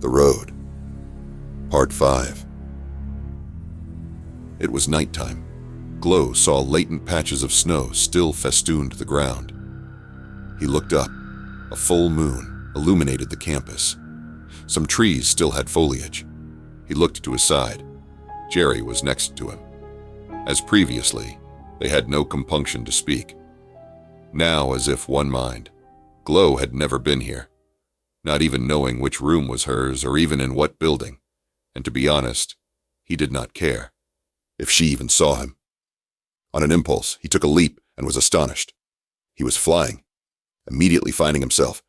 The Road, Part 5. It was nighttime. Glow saw latent patches of snow still festooned the ground. He looked up. A full moon illuminated the campus. Some trees still had foliage. He looked to his side. Jerry was next to him. As previously, they had no compunction to speak. Now, as if one mind, Glow had never been here, not even knowing which room was hers or even in what building, and to be honest, he did not care if she even saw him. On an impulse, he took a leap and was astonished. He was flying, immediately finding himself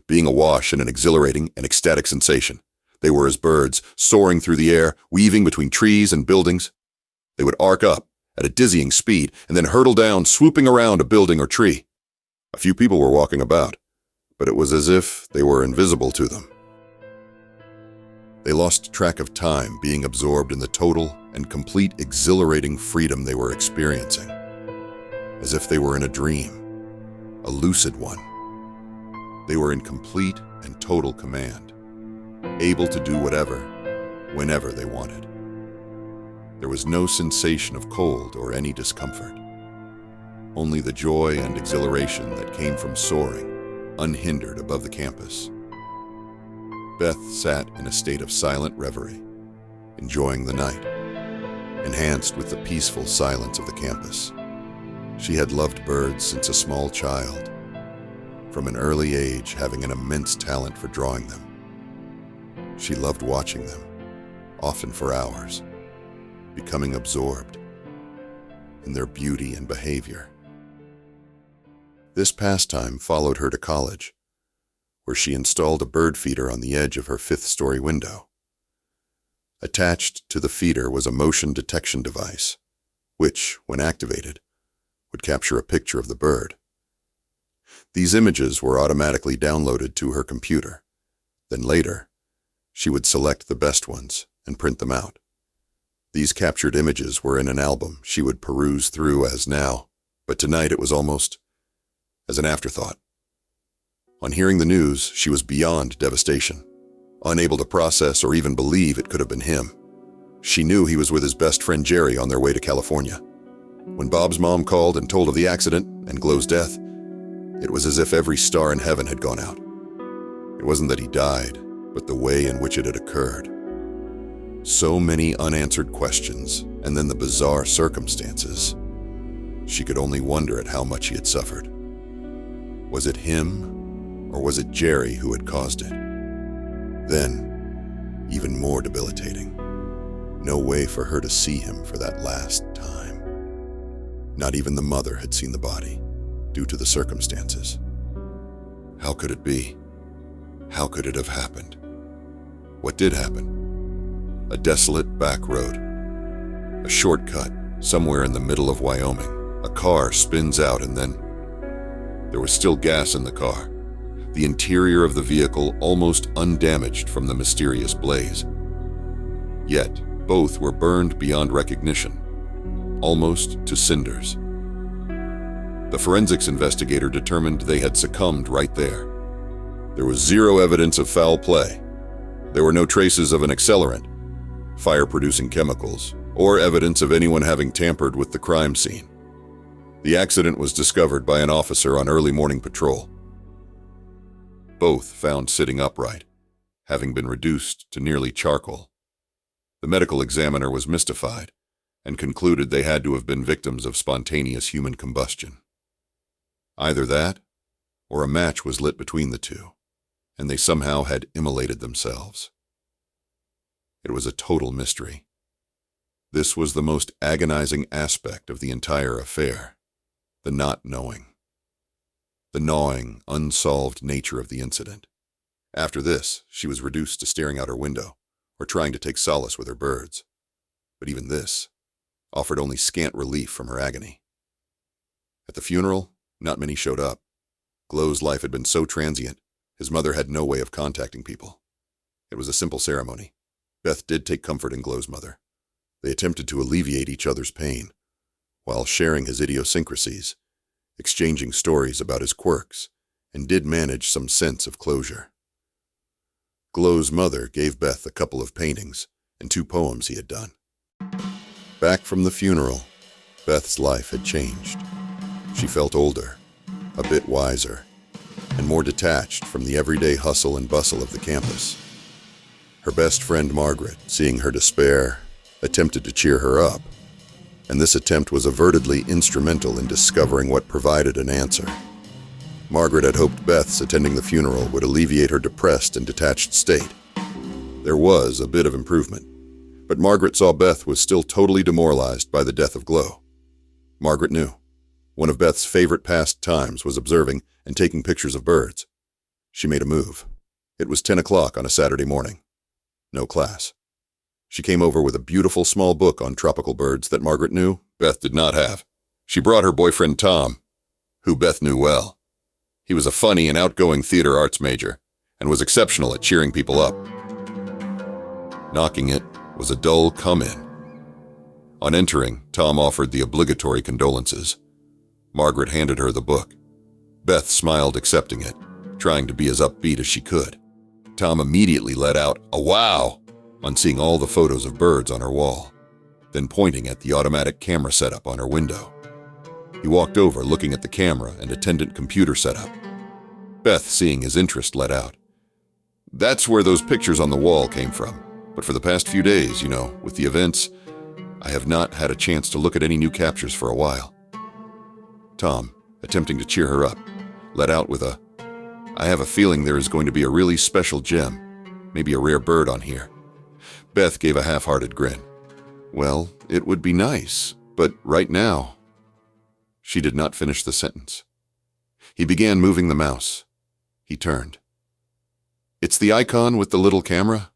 being awash in an exhilarating and ecstatic sensation. They were as birds, soaring through the air, weaving between trees and buildings. They would arc up at a dizzying speed and then hurtle down, swooping around a building or tree. A few people were walking about, but it was as if they were invisible to them. They lost track of time, being absorbed in the total and complete exhilarating freedom they were experiencing, as if they were in a dream, a lucid one. They were in complete and total command, able to do whatever, whenever they wanted. There was no sensation of cold or any discomfort, only the joy and exhilaration that came from soaring, unhindered above the campus. Beth sat in a state of silent reverie, enjoying the night, enhanced with the peaceful silence of the campus. She had loved birds since a small child, from an early age having an immense talent for drawing them. She loved watching them, often for hours, becoming absorbed in their beauty and behavior. This pastime followed her to college, where she installed a bird feeder on the edge of her 5th-story window. Attached to the feeder was a motion detection device, which, when activated, would capture a picture of the bird. These images were automatically downloaded to her computer. Then later, she would select the best ones and print them out. These captured images were in an album she would peruse through as now, but tonight it was almost as an afterthought. On hearing the news, she was beyond devastation, unable to process or even believe it could have been him. She knew he was with his best friend Jerry on their way to California. When Bob's mom called and told of the accident and Glow's death, it was as if every star in heaven had gone out. It wasn't that he died, but the way in which it had occurred. So many unanswered questions, and then the bizarre circumstances. She could only wonder at how much he had suffered. Was it him, or was it Jerry who had caused it? Then, even more debilitating, no way for her to see him for that last time. Not even the mother had seen the body, due to the circumstances. How could it be? How could it have happened? What did happen? A desolate back road. A shortcut somewhere in the middle of Wyoming. A car spins out and then there was still gas in the car, the interior of the vehicle almost undamaged from the mysterious blaze. Yet, both were burned beyond recognition, almost to cinders. The forensics investigator determined they had succumbed right there. There was zero evidence of foul play. There were no traces of an accelerant, fire-producing chemicals, or evidence of anyone having tampered with the crime scene. The accident was discovered by an officer on early morning patrol. Both found sitting upright, having been reduced to nearly charcoal. The medical examiner was mystified and concluded they had to have been victims of spontaneous human combustion. Either that, or a match was lit between the two, and they somehow had immolated themselves. It was a total mystery. This was the most agonizing aspect of the entire affair. The not knowing. The gnawing, unsolved nature of the incident. After this, she was reduced to staring out her window, or trying to take solace with her birds. But even this offered only scant relief from her agony. At the funeral, not many showed up. Glow's life had been so transient, his mother had no way of contacting people. It was a simple ceremony. Beth did take comfort in Glow's mother. They attempted to alleviate each other's pain, while sharing his idiosyncrasies, exchanging stories about his quirks, and did manage some sense of closure. Glow's mother gave Beth a couple of paintings and 2 poems he had done. Back from the funeral, Beth's life had changed. She felt older, a bit wiser, and more detached from the everyday hustle and bustle of the campus. Her best friend Margaret, seeing her despair, attempted to cheer her up, and this attempt was avertedly instrumental in discovering what provided an answer. Margaret had hoped Beth's attending the funeral would alleviate her depressed and detached state. There was a bit of improvement, but Margaret saw Beth was still totally demoralized by the death of Glow. Margaret knew. One of Beth's favorite pastimes was observing and taking pictures of birds. She made a move. It was 10 o'clock on a Saturday morning. No class. She came over with a beautiful small book on tropical birds that Margaret knew Beth did not have. She brought her boyfriend Tom, who Beth knew well. He was a funny and outgoing theater arts major and was exceptional at cheering people up. Knocking it was a dull come-in. On entering, Tom offered the obligatory condolences. Margaret handed her the book. Beth smiled, accepting it, trying to be as upbeat as she could. Tom immediately let out a wow on seeing all the photos of birds on her wall, then pointing at the automatic camera setup on her window. He walked over, looking at the camera and attendant computer setup. Beth, seeing his interest, let out, "That's where those pictures on the wall came from. But for the past few days, with the events, I have not had a chance to look at any new captures for a while." Tom, attempting to cheer her up, let out with "I have a feeling there is going to be a really special gem, maybe a rare bird on here." Beth gave a half-hearted grin. "Well, it would be nice, but right now..." She did not finish the sentence. He began moving the mouse. He turned. "It's the icon with the little camera?"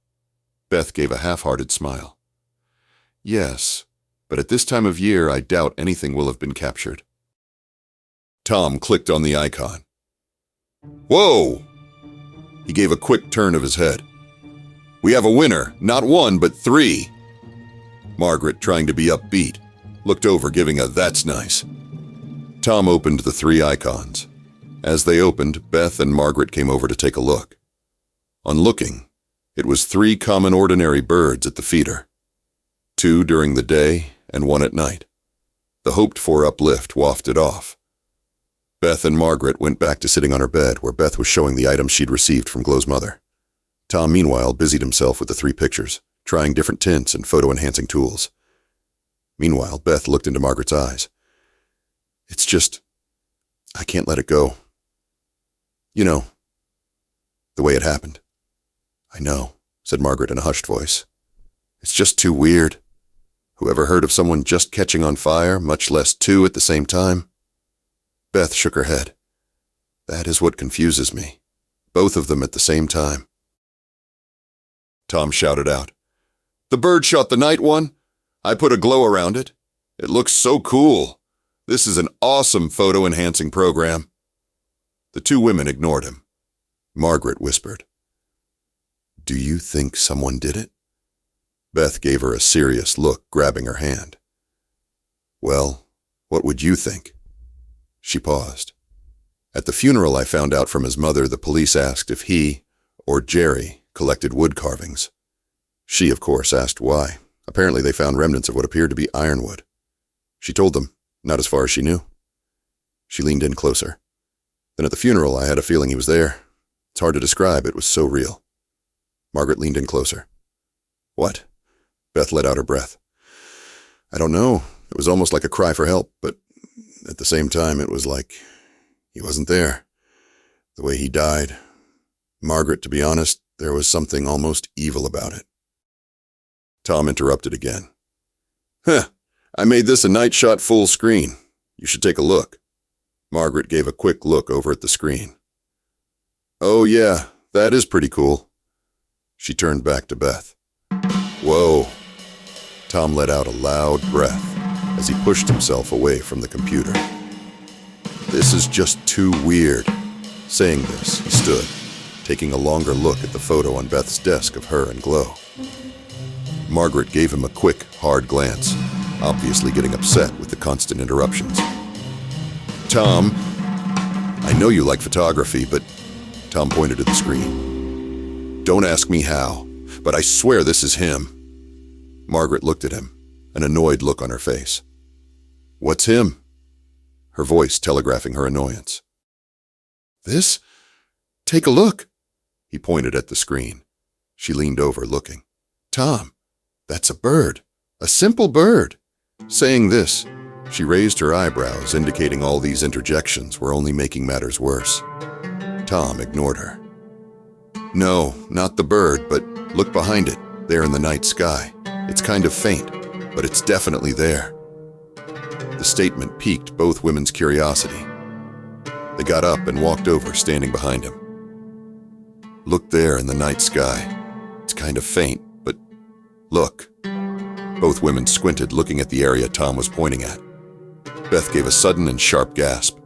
Beth gave a half-hearted smile. "Yes, but at this time of year I doubt anything will have been captured." Tom clicked on the icon. "Whoa!" He gave a quick turn of his head. "We have a winner, not 1, but 3. Margaret, trying to be upbeat, looked over, giving a "that's nice." Tom opened the 3 icons. As they opened, Beth and Margaret came over to take a look. On looking, it was 3 common ordinary birds at the feeder. 2 during the day and 1 at night. The hoped-for uplift wafted off. Beth and Margaret went back to sitting on her bed, where Beth was showing the items she'd received from Glow's mother. Tom, meanwhile, busied himself with the 3 pictures, trying different tints and photo-enhancing tools. Meanwhile, Beth looked into Margaret's eyes. "It's just, I can't let it go. The way it happened." "I know," said Margaret in a hushed voice. "It's just too weird. Who ever heard of someone just catching on fire, much less 2 at the same time?" Beth shook her head. "That is what confuses me. Both of them at the same time." Tom shouted out, "The bird shot the night one? I put a glow around it. It looks so cool. This is an awesome photo-enhancing program." The 2 women ignored him. Margaret whispered, "Do you think someone did it?" Beth gave her a serious look, grabbing her hand. "Well, what would you think?" She paused. "At the funeral, I found out from his mother the police asked if he, or Jerry, collected wood carvings. She, of course, asked why. Apparently they found remnants of what appeared to be ironwood. She told them, not as far as she knew." She leaned in closer. "Then at the funeral, I had a feeling he was there. It's hard to describe, it was so real." Margaret leaned in closer. "What?" Beth let out her breath. "I don't know. It was almost like a cry for help, but at the same time, it was like he wasn't there. The way he died. Margaret, to be honest, there was something almost evil about it." Tom interrupted again. "I made this a night shot full screen. You should take a look." Margaret gave a quick look over at the screen. "Oh yeah, that is pretty cool." She turned back to Beth. "Whoa." Tom let out a loud breath as he pushed himself away from the computer. "This is just too weird." Saying this, he stood, taking a longer look at the photo on Beth's desk of her and Glow. Margaret gave him a quick, hard glance, obviously getting upset with the constant interruptions. "Tom, I know you like photography, but..." Tom pointed to the screen. Don't ask me how, but I swear this is him." Margaret looked at him, an annoyed look on her face. "What's him?" Her voice telegraphing her annoyance. "This? Take a look." He pointed at the screen. She leaned over, looking. "Tom, that's a bird. A simple bird." Saying this, she raised her eyebrows, indicating all these interjections were only making matters worse. Tom ignored her. "No, not the bird, but look behind it, there in the night sky. It's kind of faint, but it's definitely there." The statement piqued both women's curiosity. They got up and walked over, standing behind him. "Look there in the night sky. It's kind of faint, but look." Both women squinted, looking at the area Tom was pointing at. Beth gave a sudden and sharp gasp.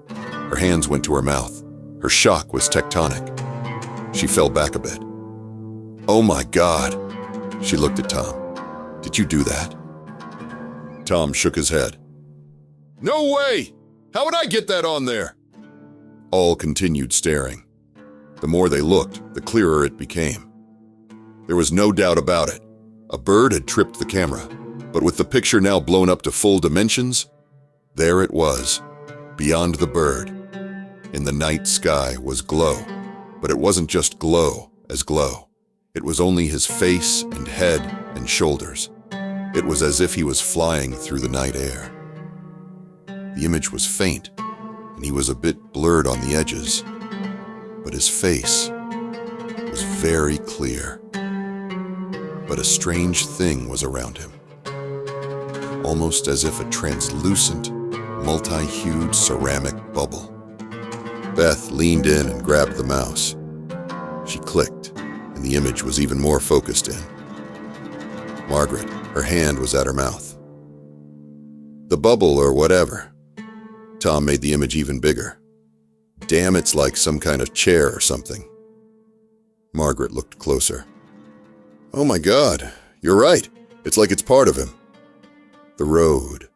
Her hands went to her mouth. Her shock was tectonic. She fell back a bit. "Oh my God!" She looked at Tom. "Did you do that?" Tom shook his head. "No way! How would I get that on there?" All continued staring. The more they looked, the clearer it became. There was no doubt about it. A bird had tripped the camera, but with the picture now blown up to full dimensions, there it was, beyond the bird. In the night sky was glow, but it wasn't just glow as glow. It was only his face and head and shoulders. It was as if he was flying through the night air. The image was faint, and he was a bit blurred on the edges, but his face was very clear. But a strange thing was around him, almost as if a translucent, multi-hued ceramic bubble. Beth leaned in and grabbed the mouse. She clicked, and the image was even more focused in. Margaret, her hand was at her mouth. "The bubble or whatever." Tom made the image even bigger. "Damn, it's like some kind of chair or something." Margaret looked closer. "Oh my God, you're right. It's like it's part of him." The road,